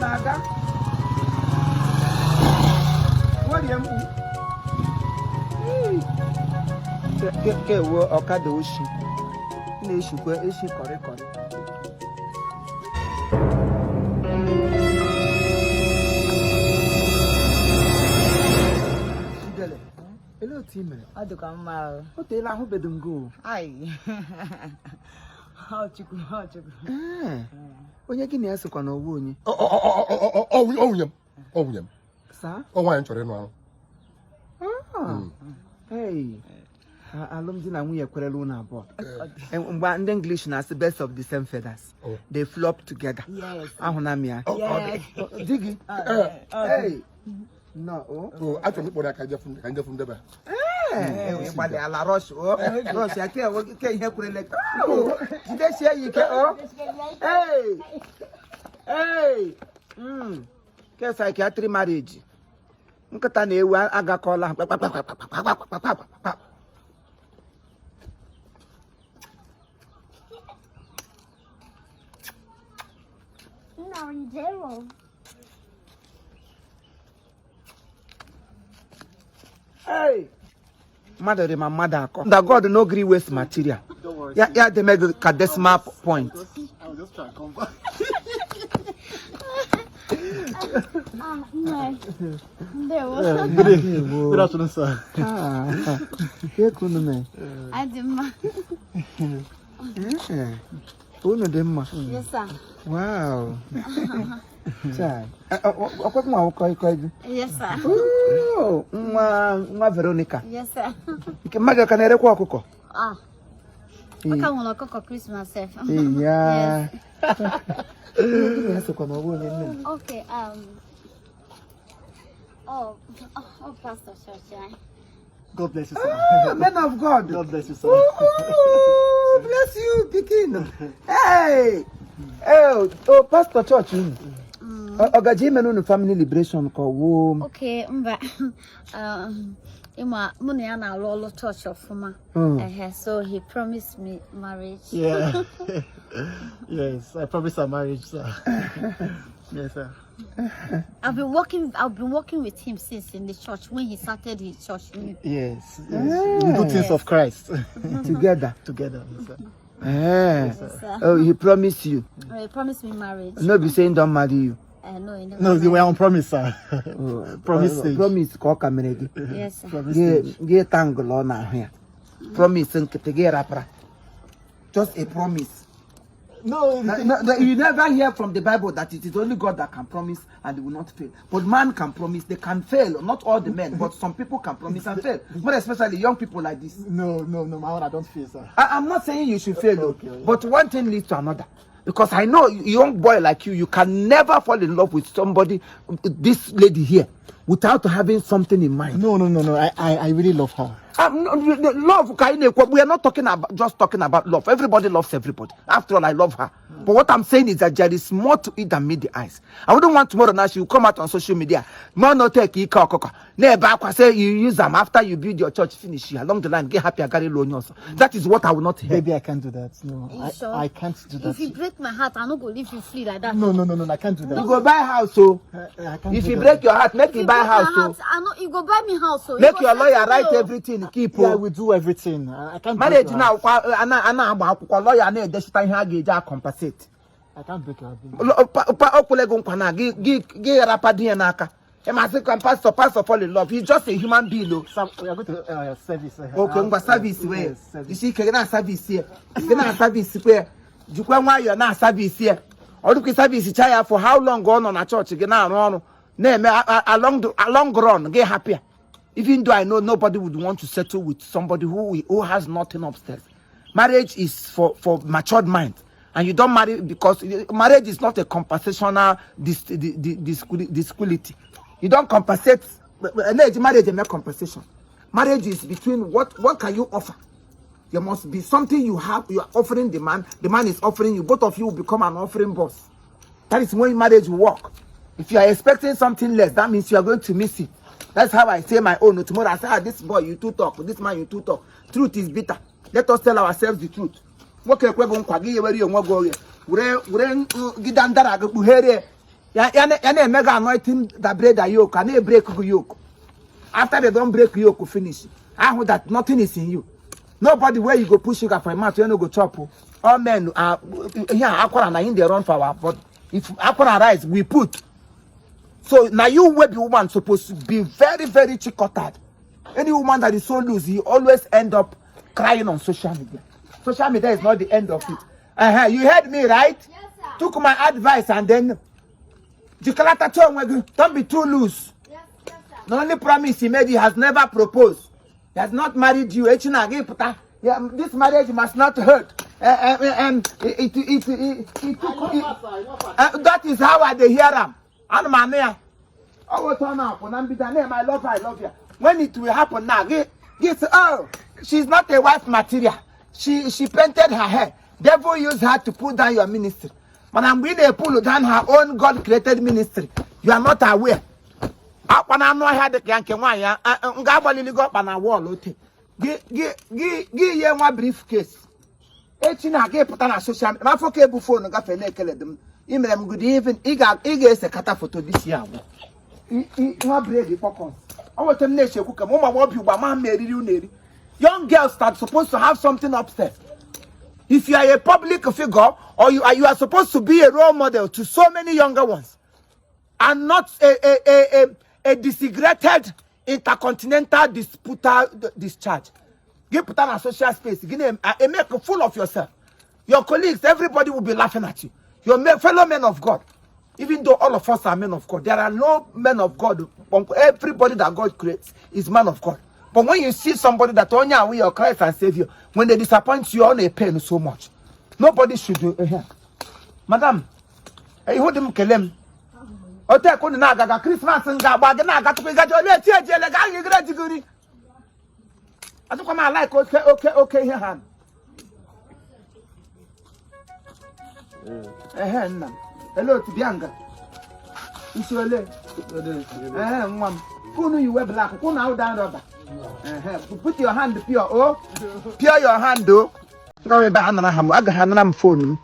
Naga. What do you get wo okada oshi. Na eshukwe eshi kore. Hello, team. I do come out. Hotel, I hope you go. Aye. How you go? When you give me a second of wound. Oh, Sir? oh, why aren't you now? Hey. Alumni and we are Queraluna board. And English as the best of the same feathers. They flop together. Yes. Ahunamia. Diggy. Hey. No. Oh, I don't know what I can get from the back. But they are rush. Rush, I can't help it. Oh, did they say you can? Hey. Guess psychiatry marriage. Nkatane wa agakola. No, zero. Hey, mother, my mother. That God no agree waste material. Yeah, they make a decimal point. I was just trying to come back. No. There was. Good afternoon, sir. Here, Kunume. I didn't. Yes, sir. Wow. Chai. Yes, sir. Oh, ma Veronica. Yes, sir. Maga kanere kwa kuko. Ah. I can't want to cook Christmas, sir. Yeah. Okay. Oh, Pastor Church. God bless you, sir. Men of God. God bless you, sir. Oh, bless you, Pikin. Hey. Oh, Pastor Church. Ogaji menu family liberation called womb. Okay, Ima Muniana Lolo Church of Fuma. So he promised me marriage. Yeah. Yes, I promise a marriage, sir. Yes, sir. I've been working with him since in the church when he started his church. Yes. We do things of Christ. Together. Yes, sir. Yes, sir. Oh, he promised you. He promised me marriage. No, be saying don't marry you. No, they were on promise, sir. Promise. Promise call camera. Yes, sir. Get tangle on here. Promise and get rapper. Just a promise. No, you never hear from the Bible that it is only God that can promise and they will not fail. But man can promise, they can fail. Not all the men, but some people can promise and fail. More especially young people like this. No, I don't fail, sir. I'm not saying you should fail, okay. But one thing leads to another. Because I know a young boy like you can never fall in love with somebody, this lady here, without having something in mind. No. I really love her. Love, we are not talking about love. Everybody loves everybody. After all, I love her. But what I'm saying is that there is more to it than meet the eyes. I wouldn't want tomorrow now she will come out on social media. No take say you use them after you build your church, finish you along the line, get happy, I got loan also. That is what I will not hear. Baby, I can't do that. No, sure? I can't do that. If you break my heart, I'm not going to leave you free like that. No, I can't do that. You go buy house, so I can't if you break your heart, make you buy house, so I know you go buy me house, so make your lawyer write everything. Keep yeah, we do everything. I can't marriage break now. Lawyer na desita ihe ga compensate. I can't break your heart. Give rapper n'aka. Pastor fall in love. He's just a human being. We are going to service. Okay, service where? Yes, service. You see, can service here. Can service where? You can why you're not service here. Or you service chaya for how long gone on a church? Again, along run, get happier. Even though I know nobody would want to settle with somebody who has nothing upstairs. Marriage is for matured mind. And you don't marry because marriage is not a compensational disquality. You don't compensate. Marriage is not compensation. Marriage is between what can you offer. There must be something you have. You are offering the man is offering you. Both of you will become an offering boss. That is when marriage will work. If you are expecting something less, that means you are going to miss it. That's how I say my own. Tomorrow I say, this boy you too talk, this man you too talk. Truth is bitter. Let us tell ourselves the truth. Yeah, mega anointing that break the yoke, and they break the yoke. After they don't break yoke, finish. I know that nothing is in you. Nobody where you go push sugar for a mouth, you no go chop. All men are aqua in the run for our but if aqua rice we put. So now you will be woman supposed to be very, very chicoted. Any woman that is so loose, you always end up crying on social media. Social media is not the end of it. You heard me, right? Yes, sir. Took my advice and then don't be too loose. Yes, sir. The only promise he made, he has never proposed. He has not married you. This marriage must not hurt. That is how I hear them. And my name. Oh, turn up. When I'm bitter name, I love you. When it will happen now, oh, she's not a wife material. She painted her hair. Devil used her to pull down your ministry. But I'm going to pull down her own God-created ministry. You are not aware. When I know I had the Yankee wire, Gabali got on a wall. Give one briefcase. Echina gave put on a social media. My before no got a them. Email good evening. Iga is a kata photo this year. Not ready for I want to nation cook a mama won't you, but man marry you. Young girls are supposed to have something upstairs. If you are a public figure or you are supposed to be a role model to so many younger ones, and not a disintegrated intercontinental disputer discharge. Get put on a social space. Make a fool of yourself. Your colleagues, everybody will be laughing at you. Your fellow men of God. Even though all of us are men of God, there are no men of God. Everybody that God creates is man of God. But when you see somebody that only are your Christ and Savior, when they disappoint you, only pain so much. Nobody should do it. Madam, I hold him kelem. Ote ko na gaga Christmas nga ba ga na ga to ga jole tie le ga yi gra jiguri. Atu ko ma like okay here hand. Nna. Hello Tibianga. Isole. Nwam. Kunu you wear black. Kunu out down rubber. Put your hand pure. Oh. Pure your hand though. Go back na ham. Aga hanam phone.